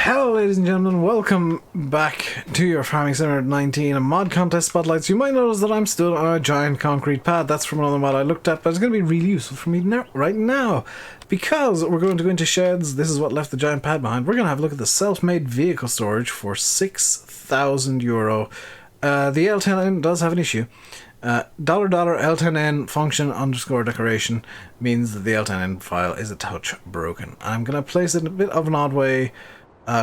Hello ladies and gentlemen, welcome back to your Farming Simulator 19, a mod contest spotlights. You might notice that I'm stood on a giant concrete pad. That's from another mod I looked at, but it's going to be really useful for me right now, because we're going to go into sheds. This is what left the giant pad behind. We're going to have a look at the self-made vehicle storage for €6,000. The L10N does have an issue. $L10N function underscore decoration means that the L10N file is a touch broken. I'm going to place it in a bit of an odd way,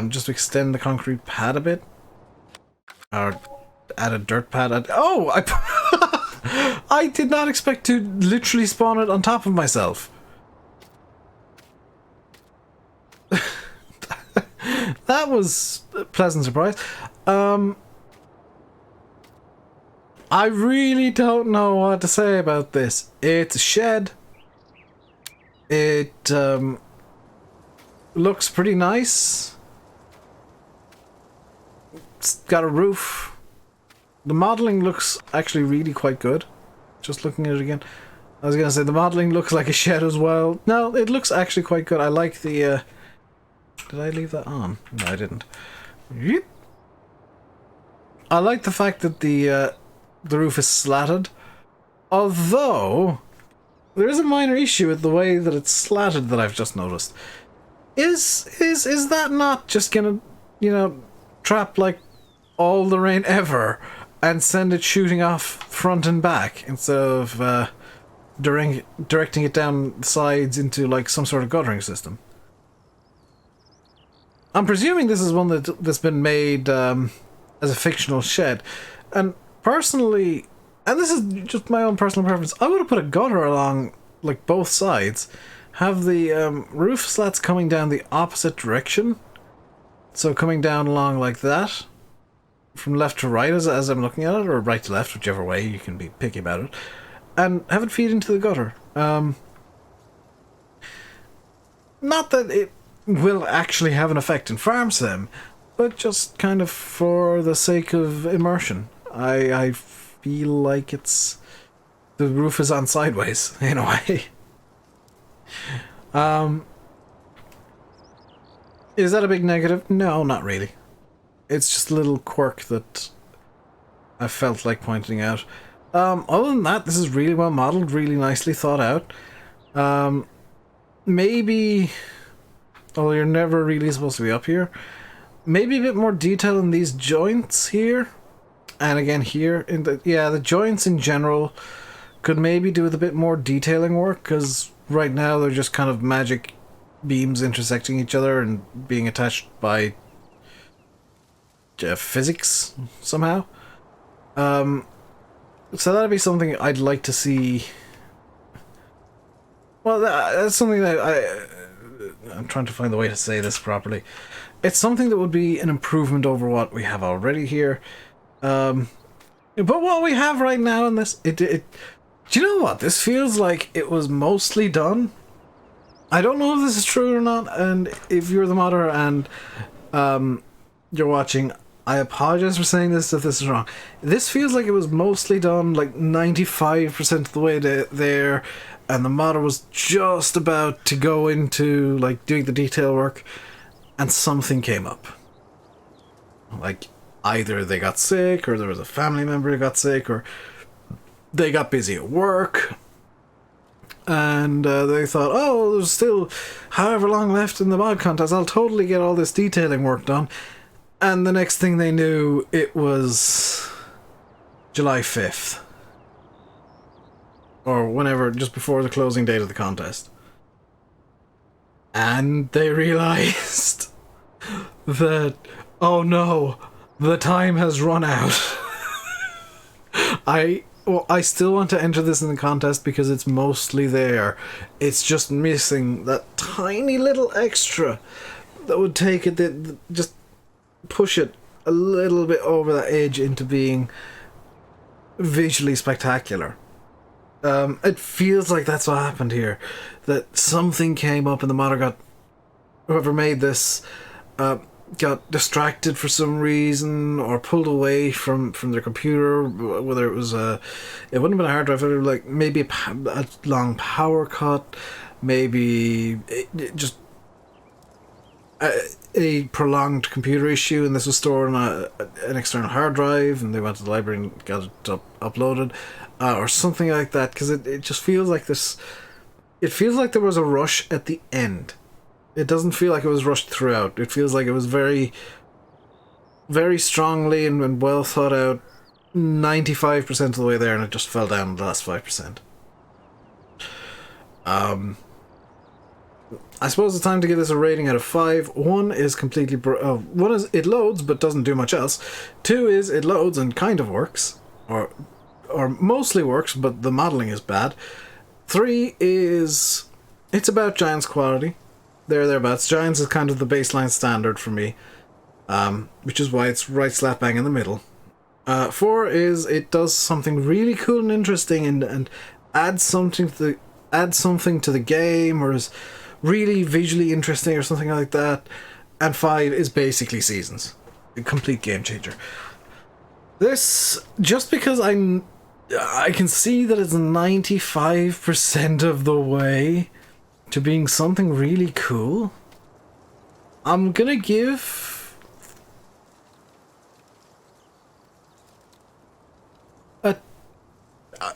just to extend the concrete pad a bit, or add a dirt pad. Oh, I did not expect to literally spawn it on top of myself. That was a pleasant surprise. I really don't know what to say about this. It's a shed. It looks pretty nice. It's got a roof. The modeling looks actually really quite good. Just looking at it again. I was gonna say the modeling looks like a shed as well. No, it looks actually quite good. I like the did I leave that on? No, I didn't. I like the fact that the roof is slatted, although there is a minor issue with the way that it's slatted that I've just noticed. Is that not just gonna, you know, trap like all the rain ever and send it shooting off front and back instead of directing it down the sides into like some sort of guttering system? I'm presuming this is one that's been made as a fictional shed, and personally, and this is just my own personal preference, I would have put a gutter along like both sides, have the roof slats coming down the opposite direction, so coming down along like that, from left to right as I'm looking at it, or right to left, whichever way, you can be picky about it, and have it feed into the gutter. Not that it will actually have an effect in farm sim, but just kind of for the sake of immersion. I feel like the roof is on sideways in a way. Is that a big negative? No, not really. It's just a little quirk that I felt like pointing out. Other than that, this is really well modeled, really nicely thought out. Maybe, well, you're never really supposed to be up here. Maybe a bit more detail in these joints here. And again here, in the joints in general could maybe do with a bit more detailing work, because right now they're just kind of magic beams intersecting each other and being attached by physics somehow. So that'd be something I'd like to see. Well, that's something that I'm trying to find the way to say this properly. It's something that would be an improvement over what we have already here. But what we have right now in this, do you know what? This feels like it was mostly done. I don't know if this is true or not, and if you're the modder and you're watching, I apologize for saying this if this is wrong. This feels like it was mostly done, like 95% of the way there, and the modder was just about to go into like doing the detail work, and something came up. Like, either they got sick, or there was a family member who got sick, or they got busy at work, and they thought, oh, there's still however long left in the mod contest, I'll totally get all this detailing work done. And the next thing they knew, it was July 5th. Or whenever, just before the closing date of the contest. And they realized that, oh no, the time has run out. I still want to enter this in the contest because it's mostly there. It's just missing that tiny little extra that would take it, just push it a little bit over that edge into being visually spectacular. It feels like that's what happened here. That something came up and the modder whoever made this got distracted for some reason, or pulled away from their computer, whether it was it wouldn't have been a hard drive, like maybe a long power cut, maybe it just a prolonged computer issue, and this was stored on an external hard drive, and they went to the library and got it uploaded, or something like that, because it just feels like this. It feels like there was a rush at the end. It doesn't feel like it was rushed throughout. It feels like it was very, very strongly and well thought out, 95% of the way there, and it just fell down the last 5%. I suppose it's time to give this a rating out of 5. 1 is completely... 1 is it loads but doesn't do much else. 2 is it loads and kind of works. Or mostly works, but the modelling is bad. 3 is... it's about Giants quality. Thereabouts. Giants is kind of the baseline standard for me. Which is why it's right slap bang in the middle. 4 is it does something really cool and interesting and adds something to the game, or is really visually interesting or something like that. And 5 is basically Seasons. A complete game changer. This, just because I can see that it's 95% of the way to being something really cool, I'm gonna give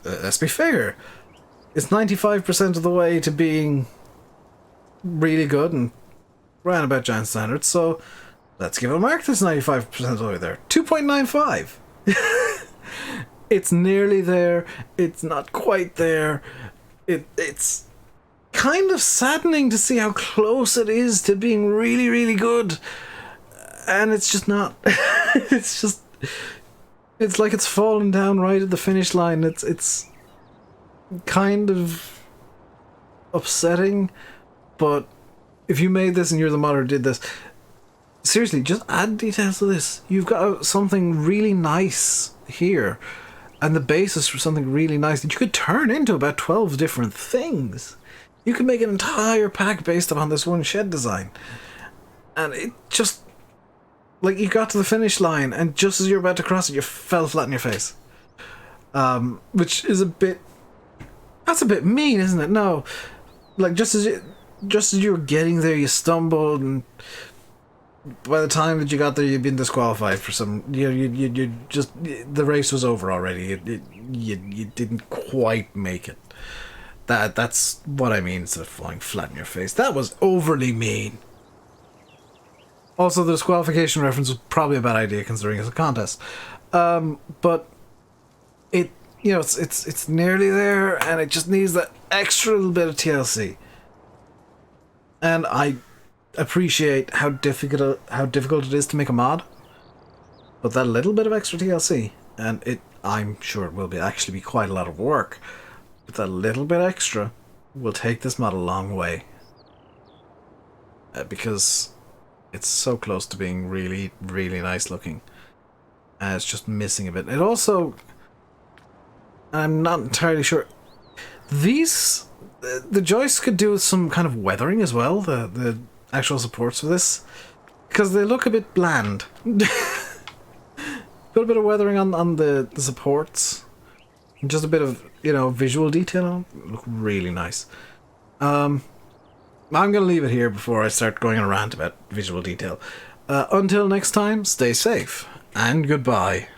let's be fair. It's 95% of the way to being really good and round about Giant standards, so let's give it a mark that's 95% of the way there. 2.95. It's nearly there. It's not quite there. It's kind of saddening to see how close it is to being really, really good. And it's just not. It's like it's fallen down right at the finish line. It's kind of upsetting, but if you made this and you're the modder who did this, seriously, just add details to this. You've got something really nice here, and the basis for something really nice that you could turn into about 12 different things. You could make an entire pack based upon this one shed design. And it just... like, you got to the finish line, and just as you're about to cross it, you fell flat on your face. Which is a bit... that's a bit mean, isn't it? No. Like, just as you were getting there, you stumbled, and by the time that you got there, you'd been disqualified for some... You just... the race was over already. You didn't quite make it. That's what I mean, instead of falling flat in your face. That was overly mean. Also, the disqualification reference was probably a bad idea considering it's a contest. But it, you know, it's nearly there, and it just needs that extra little bit of TLC. And I appreciate how difficult it is to make a mod. But that little bit of extra TLC, and I'm sure it will actually be quite a lot of work. But that little bit extra will take this mod a long way. Because it's so close to being really, really nice looking. And it's just missing a bit. It also... I'm not entirely sure. The joists could do with some kind of weathering as well. The actual supports for this. Because they look a bit bland. Got a bit of weathering on the supports. Just a bit of, you know, visual detail on them. Look really nice. I'm going to leave it here before I start going on a rant about visual detail. Until next time, stay safe, and goodbye.